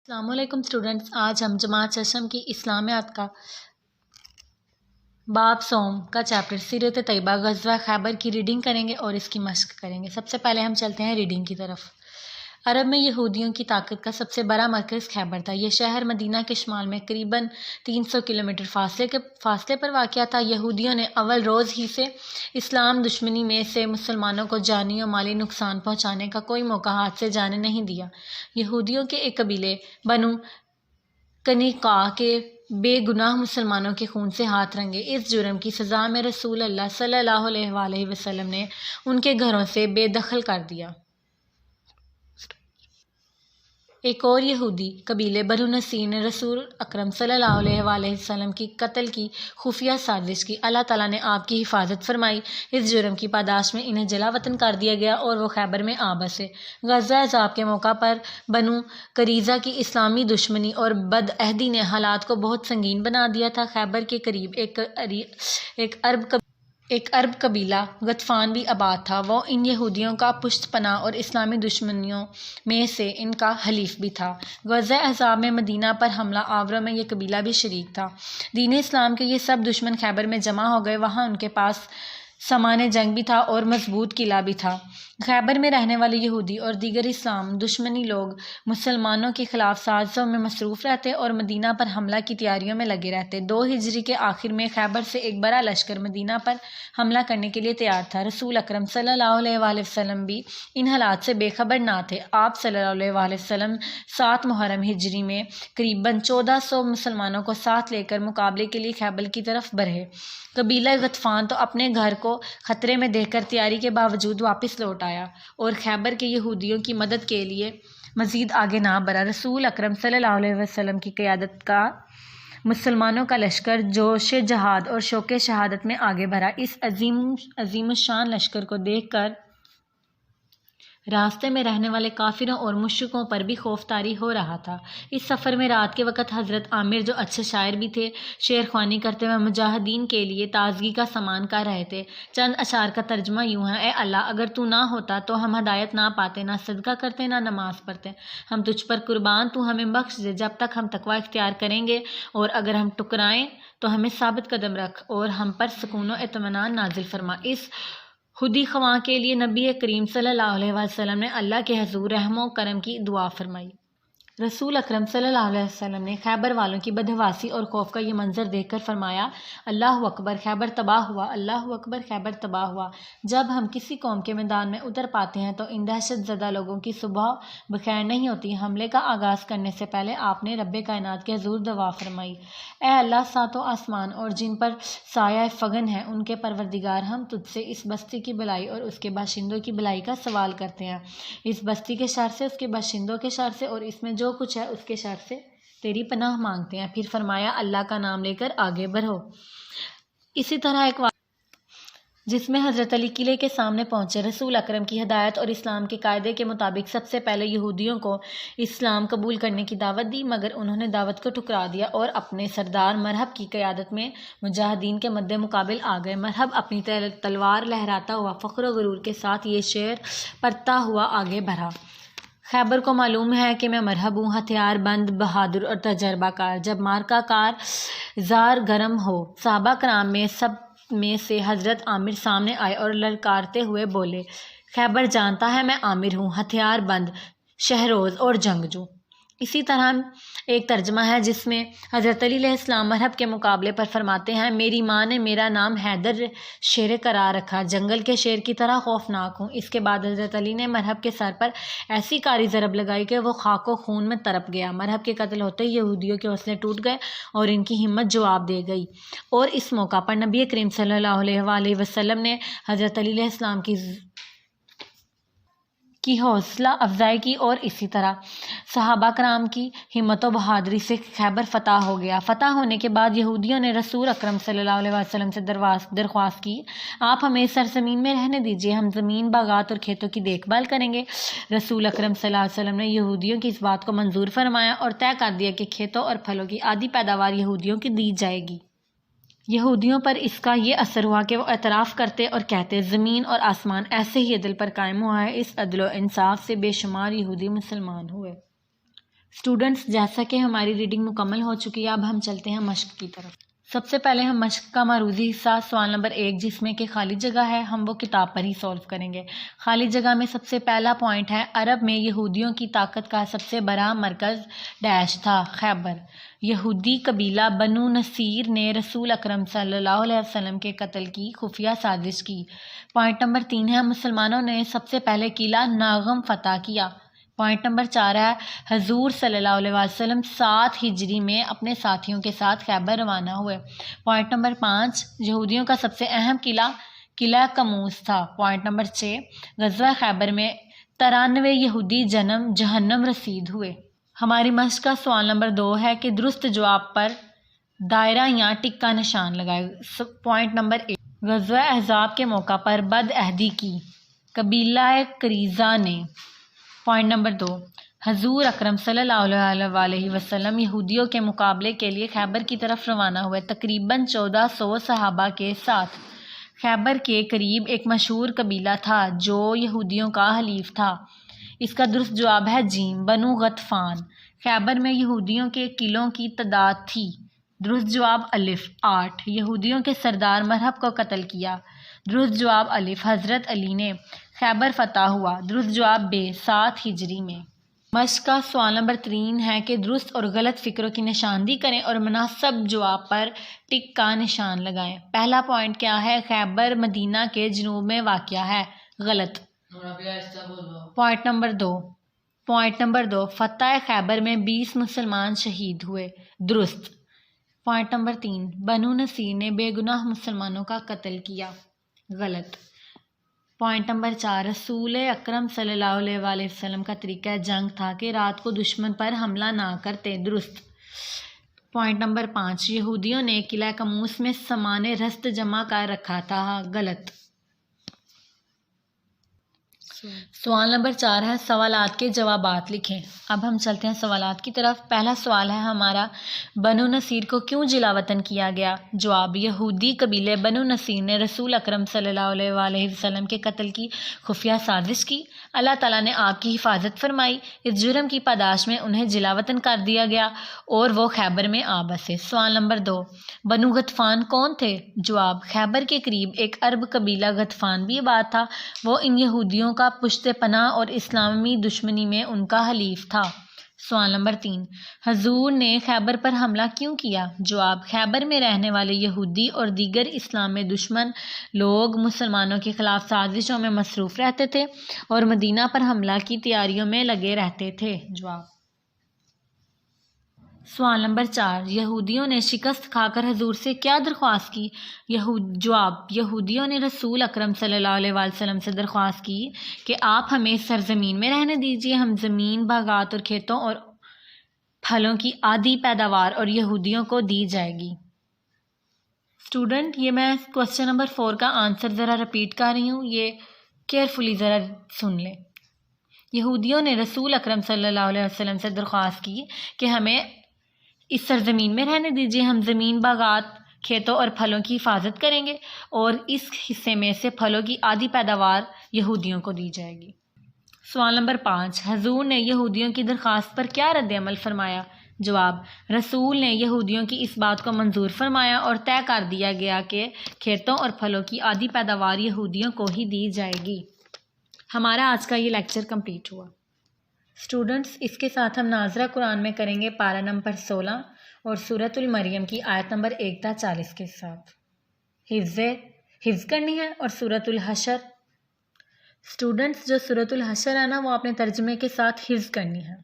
السلام علیکم اسٹوڈنٹس، آج ہم جماعت چشم کی اسلامیات کا باب سوم کا چیپٹر سیرت طیبہ غزوہ خیبر کی ریڈنگ کریں گے اور اس کی مشق کریں گے۔ سب سے پہلے ہم چلتے ہیں ریڈنگ کی طرف۔ عرب میں یہودیوں کی طاقت کا سب سے بڑا مرکز خیبر تھا۔ یہ شہر مدینہ کے شمال میں قریباً 300 کلومیٹر فاصلے پر واقع تھا۔ یہودیوں نے اول روز ہی سے اسلام دشمنی میں سے مسلمانوں کو جانی و مالی نقصان پہنچانے کا کوئی موقع ہاتھ سے جانے نہیں دیا۔ یہودیوں کے ایک قبیلے بنو قینقاع کے بے گناہ مسلمانوں کے خون سے ہاتھ رنگے۔ اس جرم کی سزا میں رسول اللہ صلی اللہ علیہ وآلہ وسلم نے ان کے گھروں سے بے دخل کر دیا۔ ایک اور یہودی قبیلے بنو نصیر نے رسول اکرم صلی اللہ علیہ وآلہ وسلم کی قتل کی خفیہ سازش کی۔ اللہ تعالیٰ نے آپ کی حفاظت فرمائی۔ اس جرم کی پاداش میں انہیں جلا وطن کر دیا گیا اور وہ خیبر میں آ بسے۔ غزوہ احزاب کے موقع پر بنو قریظہ کی اسلامی دشمنی اور بدعہدی نے حالات کو بہت سنگین بنا دیا تھا۔ خیبر کے قریب ایک عرب قبیلہ غطفان بھی آباد تھا۔ وہ ان یہودیوں کا پشت پناہ اور اسلامی دشمنوں میں سے ان کا حلیف بھی تھا۔ غزوہ احزاب میں مدینہ پر حملہ آوروں میں یہ قبیلہ بھی شریک تھا۔ دین اسلام کے یہ سب دشمن خیبر میں جمع ہو گئے۔ وہاں ان کے پاس سامان جنگ بھی تھا اور مضبوط قلعہ بھی تھا۔ خیبر میں رہنے والے یہودی اور دیگر اسلام دشمنی لوگ مسلمانوں کے خلاف سازشوں میں مصروف رہتے اور مدینہ پر حملہ کی تیاریوں میں لگے رہتے۔ 2 ہجری کے آخر میں خیبر سے ایک بڑا لشکر مدینہ پر حملہ کرنے کے لیے تیار تھا۔ رسول اکرم صلی اللہ علیہ وآلہ وسلم بھی ان حالات سے بے خبر نہ تھے۔ آپ صلی اللہ علیہ وآلہ وسلم 7 محرم ہجری میں قریباً 1400 مسلمانوں کو ساتھ لے کر مقابلے کے لیے خیبر کی طرف بڑھے۔ قبیلہ غطفان تو اپنے گھر کو خطرے میں دیکھ کر تیاری کے باوجود واپس لوٹ آیا اور خیبر کے یہودیوں کی مدد کے لیے مزید آگے نہ بڑھا۔ رسول اکرم صلی اللہ علیہ وسلم کی قیادت کا مسلمانوں کا لشکر جوش جہاد اور شوق شہادت میں آگے بڑھا۔ اس عظیم الشان لشکر کو دیکھ کر راستے میں رہنے والے کافروں اور مشرکوں پر بھی خوف طاری ہو رہا تھا۔ اس سفر میں رات کے وقت حضرت عامر، جو اچھے شاعر بھی تھے، شعر خوانی کرتے ہوئے مجاہدین کے لیے تازگی کا سامان کر رہے تھے۔ چند اشعار کا ترجمہ یوں ہے: اے اللہ، اگر تو نہ ہوتا تو ہم ہدایت نہ پاتے، نہ صدقہ کرتے، نہ نماز پڑھتے۔ ہم تجھ پر قربان، تو ہمیں بخش دے جب تک ہم تقوی اختیار کریں گے، اور اگر ہم ٹکرائیں تو ہمیں ثابت قدم رکھ اور ہم پر سکون و اطمینان نازل فرما۔ اس خودی خواہ کے لیے نبی کریم صلی اللہ علیہ وسلم نے اللہ کے حضور رحم و کرم کی دعا فرمائی۔ رسول اکرم صلی اللہ علیہ وسلم نے خیبر والوں کی بدحواسی اور خوف کا یہ منظر دیکھ کر فرمایا: اللہ اکبر، خیبر تباہ ہوا! اللہ اکبر، خیبر تباہ ہوا! جب ہم کسی قوم کے میدان میں اتر پاتے ہیں تو ان دہشت زدہ لوگوں کی صبح بخیر نہیں ہوتی۔ حملے کا آغاز کرنے سے پہلے آپ نے رب کائنات کے حضور دعا فرمائی: اے اللہ، ساتوں آسمان اور جن پر سایہ فگن ہے ان کے پروردگار، ہم تجھ سے اس بستی کی بھلائی اور اس کے باشندوں کی بھلائی کا سوال کرتے ہیں۔ اس بستی کے شر سے، اس کے باشندوں کے شر سے اور اس میں جو کچھ ہے اس کے شر سے تیری پناہ مانگتے ہیں۔ پھر فرمایا: اللہ کا نام لے کر آگے بڑھو۔ اسی طرح ایک جس میں حضرت علی قلعے کے سامنے پہنچے۔ رسول اکرم کی ہدایت اور اسلام کے قاعدے کے مطابق سب سے پہلے یہودیوں کو اسلام قبول کرنے کی دعوت دی، مگر انہوں نے دعوت کو ٹھکرا دیا اور اپنے سردار مرحب کی قیادت میں مجاہدین کے مد مقابل آ گئے۔ مرحب اپنی تلوار لہراتا ہوا فخر و غرور کے ساتھ یہ شعر پڑھتا ہوا آگے بڑھا: خیبر کو معلوم ہے کہ میں مرحب ہوں، ہتھیار بند، بہادر اور تجربہ کار۔ جب مارکا کار زار گرم ہو، صحابہ کرام میں سب میں سے حضرت عامر سامنے آئے اور للکارتے ہوئے بولے: خیبر جانتا ہے میں عامر ہوں، ہتھیار بند، شہروز اور جنگجو۔ اسی طرح ایک ترجمہ ہے جس میں حضرت علی علیہ السلام مرحب کے مقابلے پر فرماتے ہیں: میری ماں نے میرا نام حیدر شیر قرار رکھا، جنگل کے شیر کی طرح خوفناک ہوں۔ اس کے بعد حضرت علی نے مرحب کے سر پر ایسی کاری ضرب لگائی کہ وہ خاک و خون میں تڑپ گیا۔ مرحب کے قتل ہوتے ہی یہودیوں کے حوصلے ٹوٹ گئے اور ان کی ہمت جواب دے گئی، اور اس موقع پر نبی کریم صلی اللہ علیہ وآلہ وسلم نے حضرت علی علیہ السلام کی حوصلہ افزائی کی، اور اسی طرح صحابہ کرام کی ہمت و بہادری سے خیبر فتح ہو گیا۔ فتح ہونے کے بعد یہودیوں نے رسول اکرم صلی اللہ علیہ وسلم سے درخواست کی: آپ ہمیں اس سرزمین میں رہنے دیجیے، ہم زمین، باغات اور کھیتوں کی دیکھ بھال کریں گے۔ رسول اکرم صلی اللہ علیہ وسلم نے یہودیوں کی اس بات کو منظور فرمایا اور طے کر دیا کہ کھیتوں اور پھلوں کی آدھی پیداوار یہودیوں کو دی جائے گی۔ یہودیوں پر اس کا یہ اثر ہوا کہ وہ اعتراف کرتے اور کہتے: زمین اور آسمان ایسے ہی عدل پر قائم ہوا ہے۔ اس عدل و انصاف سے بے شمار یہودی مسلمان ہوئے۔ اسٹوڈنٹس، جیسا کہ ہماری ریڈنگ مکمل ہو چکی ہے، اب ہم چلتے ہیں مشق کی طرف۔ سب سے پہلے ہم مشق کا معروضی حصہ سوال نمبر 1 جس میں کہ خالی جگہ ہے، ہم وہ کتاب پر ہی سولو کریں گے۔ خالی جگہ میں سب سے پہلا پوائنٹ ہے، عرب میں یہودیوں کی طاقت کا سب سے بڑا مرکز ڈیش تھا، خیبر۔ یہودی قبیلہ بنو نصیر نے رسول اکرم صلی اللہ علیہ وسلم کے قتل کی خفیہ سازش کی۔ پوائنٹ نمبر 3 ہے، مسلمانوں نے سب سے پہلے قلعہ ناغم فتح کیا۔ پوائنٹ نمبر 4 ہے، حضور صلی اللہ علیہ وسلم 7 ہجری میں اپنے ساتھیوں کے ساتھ خیبر روانہ ہوئے۔ پوائنٹ نمبر 5، یہودیوں کا سب سے اہم قلعہ کموس تھا۔ پوائنٹ نمبر 6، غزوہ خیبر میں 93 یہودی جہنم رسید ہوئے۔ ہماری مشق کا سوال نمبر 2 ہے کہ درست جواب پر دائرہ یا ٹک کا نشان لگائے۔ پوائنٹ نمبر 1، غزوہ احزاب کے موقع پر بد عہدی کی قبیلہ قریظہ نے۔ پوائنٹ نمبر 2، حضور اکرم صلی اللہ علیہ وسلم یہودیوں کے مقابلے کے لیے خیبر کی طرف روانہ ہوئے تقریباً 1400 صحابہ کے ساتھ۔ خیبر کے قریب ایک مشہور قبیلہ تھا جو یہودیوں کا حلیف تھا۔ اس کا درست جواب ہے جیم، بنو غطفان۔ خیبر میں یہودیوں کے قلعوں کی تعداد تھی۔ درست جواب الف، 8۔ یہودیوں کے سردار مرہب کو قتل کیا۔ درست جواب الف، حضرت علی نے۔ خیبر فتح ہوا۔ درست جواب ب، 7 ہجری میں۔ مشق کا سوال نمبر 3 ہے کہ درست اور غلط فکروں کی نشاندہی کریں اور مناسب جواب پر ٹک کا نشان لگائیں۔ پہلا پوائنٹ کیا ہے؟ خیبر مدینہ کے جنوب میں واقع ہے، غلط۔ پوائنٹ نمبر 2، فتح خیبر میں 20 مسلمان شہید ہوئے، درست۔ پوائنٹ نمبر 3، بنو نصیر نے بے گناہ مسلمانوں کا قتل کیا، غلط۔ پوائنٹ نمبر 4، رسول اکرم صلی اللہ علیہ وسلم کا طریقہ جنگ تھا کہ رات کو دشمن پر حملہ نہ کرتے، درست۔ پوائنٹ نمبر 5، یہودیوں نے قلعہ کموس میں سامان رست جمع کر رکھا تھا، غلط۔ سوال نمبر 4 ہے، سوالات کے جوابات لکھیں۔ اب ہم چلتے ہیں سوالات کی طرف۔ پہلا سوال ہے ہمارا، بنو نصیر کو کیوں جلا وطن کیا گیا؟ جواب، یہودی قبیلے بنو نصیر نے رسول اکرم صلی اللہ علیہ وسلم کے قتل کی خفیہ سازش کی۔ اللہ تعالیٰ نے آپ کی حفاظت فرمائی، اس جرم کی پاداش میں انہیں جلا وطن کر دیا گیا اور وہ خیبر میں آ بسے۔ سوال نمبر 2، بنو غطفان کون تھے؟ جواب، خیبر کے قریب ایک عرب قبیلہ غطفان بھی آباد تھا، وہ ان یہودیوں کا پشت پناہ اور اسلامی دشمنی میں ان کا حلیف تھا۔ سوال نمبر 3، حضور نے خیبر پر حملہ کیوں کیا؟ جواب، خیبر میں رہنے والے یہودی اور دیگر اسلام میں دشمن لوگ مسلمانوں کے خلاف سازشوں میں مصروف رہتے تھے اور مدینہ پر حملہ کی تیاریوں میں لگے رہتے تھے، جواب۔ سوال نمبر 4، یہودیوں نے شکست کھا کر حضور سے کیا درخواست کی؟ جواب، یہودیوں نے رسول اکرم صلی اللہ علیہ وسلم سے درخواست کی کہ آپ ہمیں سرزمین میں رہنے دیجیے، ہم زمین، باغات اور کھیتوں اور پھلوں کی آدھی پیداوار اور یہودیوں کو دی جائے گی۔ اسٹوڈنٹ، یہ میں کوسچن نمبر 4 کا آنسر ذرا رپیٹ کر رہی ہوں، یہ کیئرفلی ذرا سن لیں۔ یہودیوں نے رسول اکرم صلی اللہ علیہ وسلم سے درخواست کی کہ ہمیں اس سرزمین میں رہنے دیجیے، ہم زمین، باغات، کھیتوں اور پھلوں کی حفاظت کریں گے اور اس حصے میں سے پھلوں کی آدھی پیداوار یہودیوں کو دی جائے گی۔ سوال نمبر 5، حضور نے یہودیوں کی درخواست پر کیا رد عمل فرمایا؟ جواب، رسول نے یہودیوں کی اس بات کو منظور فرمایا اور طے کر دیا گیا کہ کھیتوں اور پھلوں کی آدھی پیداوار یہودیوں کو ہی دی جائے گی۔ ہمارا آج کا یہ لیکچر کمپلیٹ ہوا۔ اسٹوڈنٹس، اس کے ساتھ ہم ناظرہ قرآن میں کریں گے پارہ نمبر 16 اور سورۃ المریم کی آیت نمبر 1 تا 40 کے ساتھ۔ حفظ کرنی ہے اور سورۃ الحشر، اسٹوڈنٹس جو سورۃ الحشر ہے نا وہ اپنے ترجمے کے ساتھ حفظ کرنی ہے۔